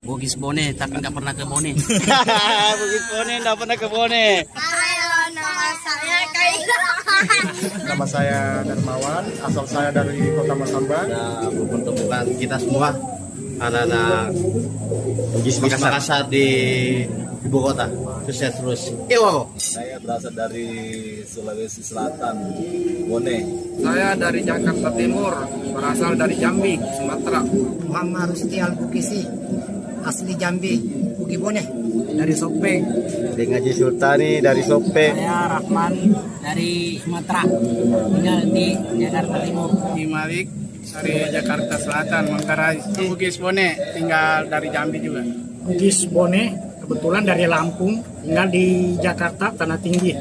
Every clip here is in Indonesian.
Bugis Bone, tapi nggak pernah ke Bone. Bugis Bone, nggak pernah ke Bone. Halo, nama saya Kaira. Nama saya Darmawan, asal saya dari Kota Masamba. Nah, mempertemukan kita semua anak-anak Bugis Makassar di ibu kota. Sukses terus. Ewo. Saya berasal dari Sulawesi Selatan, Bone. Saya dari Jakarta Timur, berasal dari Jambi, Sumatera. Muhammad Rusti Al-Bukisi, asli Jambi, Bugis Bone. Dari Sopeng. Ngaji Sultani dari Sope. Saya Rahman dari Sumatera, tinggal di Jakarta Timur. Malik dari Jakarta Selatan, Manggarai. Bugis Bone, tinggal dari Jambi juga. Bugis Bone, kebetulan dari Lampung, tinggal di Jakarta, Tanah Tinggi,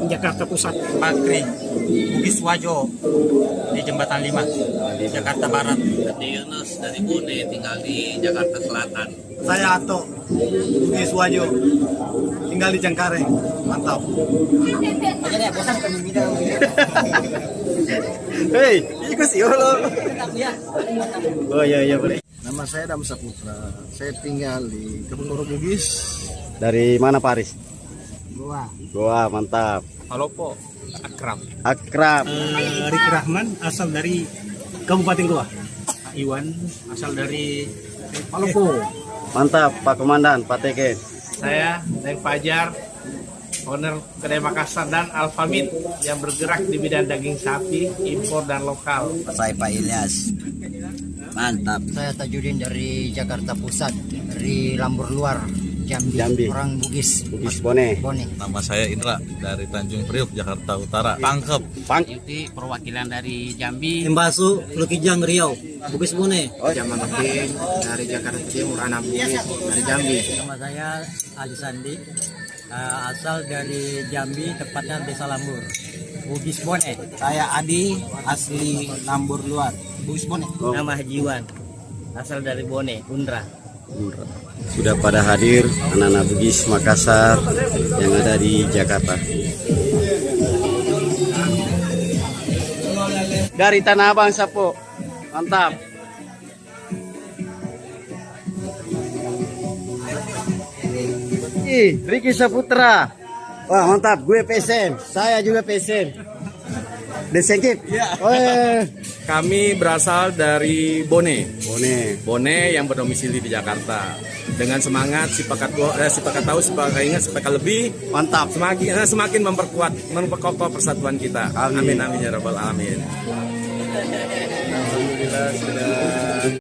Jakarta Pusat. Bakri, Bugis Wajo, di Jembatan 5, di Jakarta Barat. Yunus dari Bone, tinggal di Jakarta Selatan. Saya Ato, Bugis Wajo, tinggal di Cengkareng. Mantap. Hei, ikut sih lo. Oh iya boleh. Nama saya Dam Saputra. Saya tinggal di Kebun Bugis. Dari mana Paris? Goa. Mantap. Halo Po, Akram. Akrab. Riki Rahman, asal dari Kabupaten Goa. Iwan, asal dari Palopo. Mantap Pak Komandan, Pak Teke. Saya Neng Fajar, owner Kedai Makassar dan Alfamid yang bergerak di bidang daging sapi, impor dan lokal. Saya Pak Ilyas. Mantap. Saya Tajudin dari Jakarta Pusat, dari Lambur Luar, Jambi. Orang Bugis Bone. Bone. Nama saya Indra dari Tanjung Priok, Jakarta Utara. Pangkep. Itu perwakilan dari Jambi. Embasu, Lukijang Riau, Bugis Bone. Jamaluddin dari Jakarta Timur, anak Bugis dari Jambi. Nama saya Ali Sandi, asal dari Jambi, tepatnya Desa Lambur, Bugis Bone. Saya Adi, asli Lambur Luar, Bugis Bone. Oh. Nama Hajiwan, asal dari Bone, Undra. Sudah pada hadir anak-anak Bugis Makassar yang ada di Jakarta. Dari Tanah Abang Sapo. Mantap. Riki Saputra. Wah, mantap. Gue PSM. Saya juga PSM. Desekip. Kami berasal dari Bone. Bone. Yang berdomisili di Jakarta. Dengan semangat si pakat tahu, si pakat ingat, si pakat lebih. Mantap. Semakin memperkokoh persatuan kita. Amin ya rabbal alamin. Alhamdulillah sudah